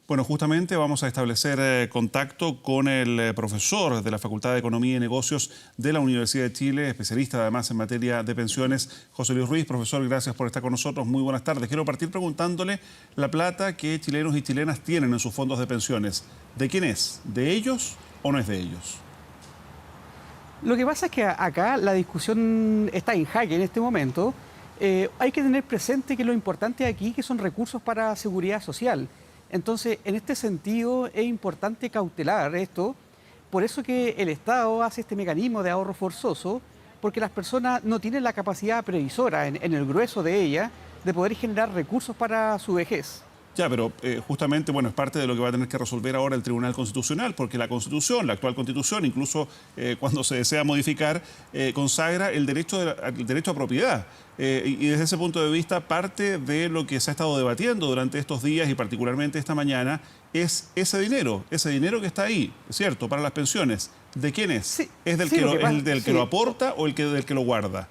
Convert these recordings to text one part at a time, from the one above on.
Bueno, justamente vamos a establecer contacto con el profesor de la Facultad de Economía y Negocios de la Universidad de Chile, especialista además en materia de pensiones, José Luis Ruiz. Profesor, gracias por estar con nosotros. Muy buenas tardes. Quiero partir preguntándole la plata que chilenos y chilenas tienen en sus fondos de pensiones. ¿De quién es? ¿De ellos o no es de ellos? Lo que pasa es que acá la discusión está en jaque en este momento. Hay que tener presente que lo importante aquí que son recursos para seguridad social. Entonces, en este sentido, es importante cautelar esto. Por eso que el Estado hace este mecanismo de ahorro forzoso, porque las personas no tienen la capacidad previsora en el grueso de ella de poder generar recursos para su vejez. Ya, pero justamente, bueno, es parte de lo que va a tener que resolver ahora el Tribunal Constitucional, porque la Constitución, la actual Constitución, incluso cuando se desea modificar, consagra el derecho a propiedad. Y desde ese punto de vista, parte de lo que se ha estado debatiendo durante estos días y particularmente esta mañana es ese dinero que está ahí, ¿cierto?, para las pensiones. ¿De quién es? Sí, ¿Es del, sí, del que sí. lo aporta o del que lo guarda?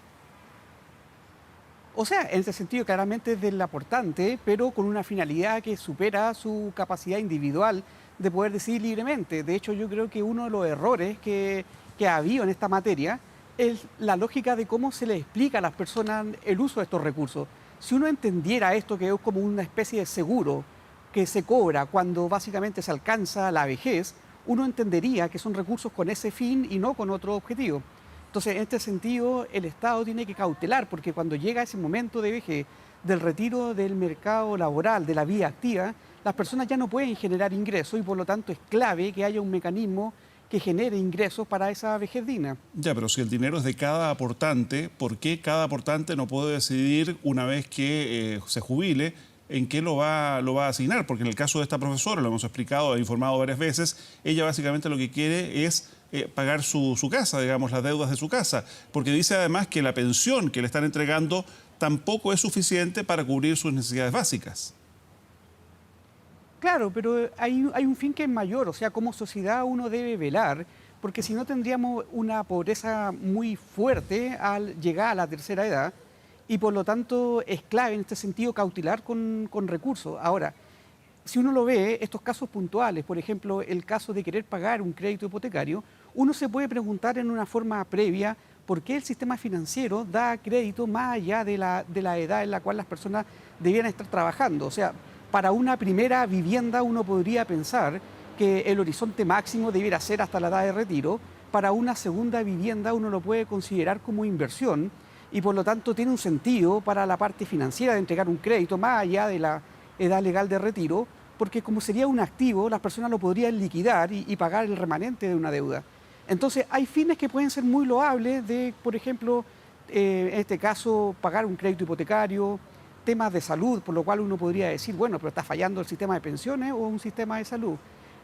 O sea, en ese sentido claramente es del aportante, pero con una finalidad que supera su capacidad individual de poder decidir libremente. De hecho, yo creo que uno de los errores que ha habido en esta materia es la lógica de cómo se le explica a las personas el uso de estos recursos. Si uno entendiera esto que es como una especie de seguro que se cobra cuando básicamente se alcanza la vejez, uno entendería que son recursos con ese fin y no con otro objetivo. Entonces, en este sentido, el Estado tiene que cautelar, porque cuando llega ese momento de vejez, del retiro del mercado laboral, de la vida activa, las personas ya no pueden generar ingresos y por lo tanto es clave que haya un mecanismo que genere ingresos para esa vejez digna. Ya, pero si el dinero es de cada aportante, ¿por qué cada aportante no puede decidir una vez que se jubile en qué lo va a asignar? Porque en el caso de esta profesora, lo hemos explicado, he informado varias veces, ella básicamente lo que quiere es pagar su casa, digamos, las deudas de su casa, porque dice además que la pensión que le están entregando tampoco es suficiente para cubrir sus necesidades básicas. Claro, pero hay un fin que es mayor, o sea, como sociedad uno debe velar, porque si no tendríamos una pobreza muy fuerte al llegar a la tercera edad, y por lo tanto es clave en este sentido cautelar con recursos. Ahora, si uno lo ve, estos casos puntuales, por ejemplo, el caso de querer pagar un crédito hipotecario, uno se puede preguntar en una forma previa por qué el sistema financiero da crédito más allá de la edad en la cual las personas debían estar trabajando. O sea, para una primera vivienda uno podría pensar que el horizonte máximo debiera ser hasta la edad de retiro. Para una segunda vivienda uno lo puede considerar como inversión y por lo tanto tiene un sentido para la parte financiera de entregar un crédito más allá de la edad legal de retiro, porque como sería un activo, las personas lo podrían liquidar y pagar el remanente de una deuda. Entonces, hay fines que pueden ser muy loables de, por ejemplo, en este caso, pagar un crédito hipotecario, temas de salud, por lo cual uno podría decir, bueno, pero está fallando el sistema de pensiones o un sistema de salud.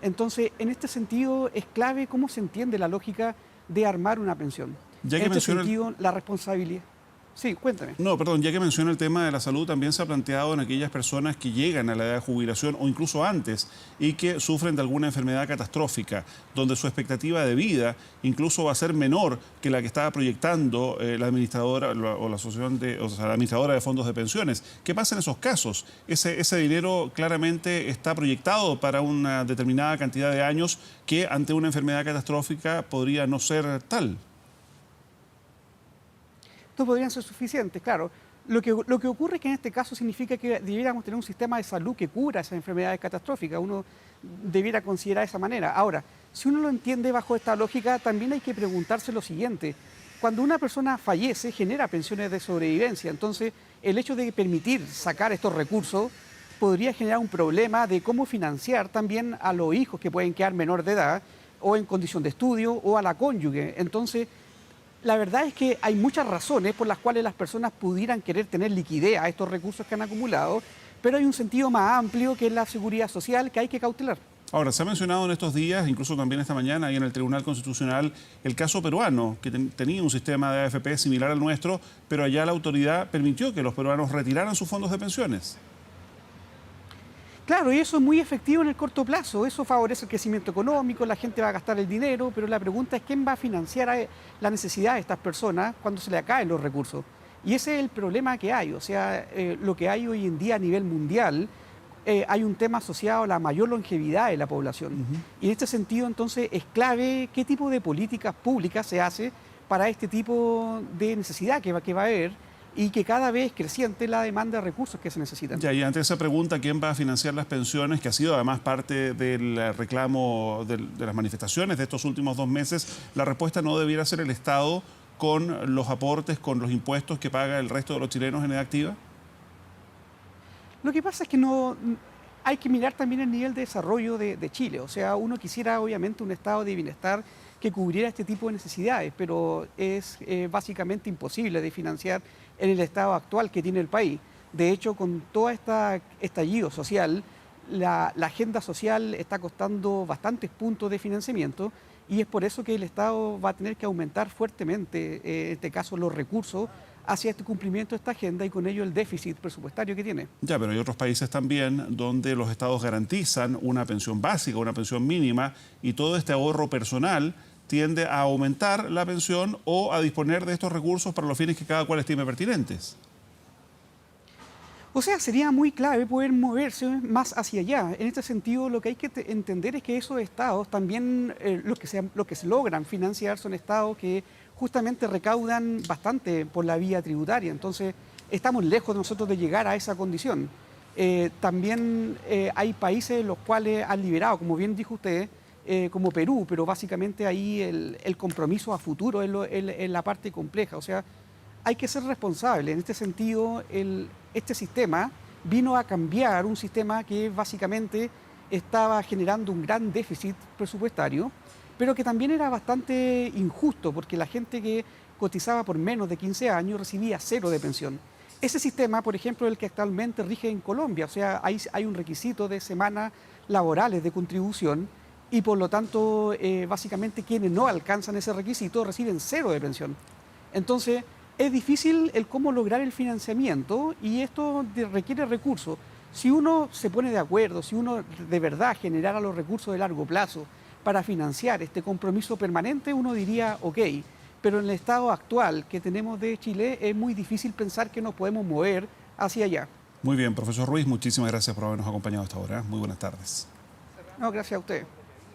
Entonces, en este sentido, es clave cómo se entiende la lógica de armar una pensión. Ya que En este menciona sentido, la responsabilidad... Sí, cuéntame. No, perdón, ya que menciona el tema de la salud, también se ha planteado en aquellas personas que llegan a la edad de jubilación o incluso antes y que sufren de alguna enfermedad catastrófica, donde su expectativa de vida incluso va a ser menor que la que estaba proyectando la administradora o la asociación la administradora de fondos de pensiones. ¿Qué pasa en esos casos? Ese dinero claramente está proyectado para una determinada cantidad de años que ante una enfermedad catastrófica podría no ser tal. Estos podrían ser suficientes, claro. Lo que ocurre es que en este caso significa que debiéramos tener un sistema de salud que cubra esas enfermedades catastróficas. Uno debiera considerar de esa manera. Ahora, si uno lo entiende bajo esta lógica, también hay que preguntarse lo siguiente. Cuando una persona fallece, genera pensiones de sobrevivencia. Entonces, el hecho de permitir sacar estos recursos podría generar un problema de cómo financiar también a los hijos que pueden quedar menor de edad o en condición de estudio o a la cónyuge. Entonces, la verdad es que hay muchas razones por las cuales las personas pudieran querer tener liquidez a estos recursos que han acumulado, pero hay un sentido más amplio que es la seguridad social que hay que cautelar. Ahora, se ha mencionado en estos días, incluso también esta mañana, ahí en el Tribunal Constitucional, el caso peruano, que tenía un sistema de AFP similar al nuestro, pero allá la autoridad permitió que los peruanos retiraran sus fondos de pensiones. Claro, y eso es muy efectivo en el corto plazo, eso favorece el crecimiento económico, la gente va a gastar el dinero, pero la pregunta es quién va a financiar la necesidad de estas personas cuando se le acaben los recursos. Y ese es el problema que hay, o sea, lo que hay hoy en día a nivel mundial hay un tema asociado a la mayor longevidad de la población. Y en este sentido, entonces, es clave qué tipo de políticas públicas se hace para este tipo de necesidad que va a haber y que cada vez es creciente la demanda de recursos que se necesitan. Ya, y ante esa pregunta, ¿quién va a financiar las pensiones? Que ha sido además parte del reclamo de las manifestaciones de estos últimos 2 meses. La respuesta no debiera ser el Estado con los aportes, con los impuestos que paga el resto de los chilenos en edad activa. Lo que pasa es que no hay que mirar también el nivel de desarrollo de Chile. O sea, uno quisiera obviamente un estado de bienestar que cubriera este tipo de necesidades, pero es básicamente imposible de financiar en el estado actual que tiene el país. De hecho, con todo este estallido social, la agenda social está costando bastantes puntos de financiamiento y es por eso que el Estado va a tener que aumentar fuertemente, en este caso, los recursos hacia este cumplimiento de esta agenda y con ello el déficit presupuestario que tiene. Ya, pero hay otros países también donde los estados garantizan una pensión básica, una pensión mínima, y todo este ahorro personal tiende a aumentar la pensión o a disponer de estos recursos para los fines que cada cual estime pertinentes. O sea, sería muy clave poder moverse más hacia allá. En este sentido, lo que hay que entender es que esos estados también, los que se logran financiar son estados que justamente recaudan bastante por la vía tributaria. Entonces, estamos lejos de nosotros de llegar a esa condición. También hay países los cuales han liberado, como bien dijo usted, como Perú, pero básicamente ahí el compromiso a futuro es la parte compleja. O sea, hay que ser responsable. En este sentido, este sistema vino a cambiar un sistema que básicamente estaba generando un gran déficit presupuestario, pero que también era bastante injusto porque la gente que cotizaba por menos de 15 años recibía 0 de pensión. Ese sistema, por ejemplo, es el que actualmente rige en Colombia, o sea, hay un requisito de semanas laborales de contribución y por lo tanto, básicamente quienes no alcanzan ese requisito reciben 0 de pensión. Entonces, es difícil el cómo lograr el financiamiento y esto requiere recursos. Si uno se pone de acuerdo, si uno de verdad generara los recursos de largo plazo para financiar este compromiso permanente, uno diría, ok, pero en el estado actual que tenemos de Chile es muy difícil pensar que nos podemos mover hacia allá. Muy bien, profesor Ruiz, muchísimas gracias por habernos acompañado hasta ahora. Muy buenas tardes. No, gracias a usted.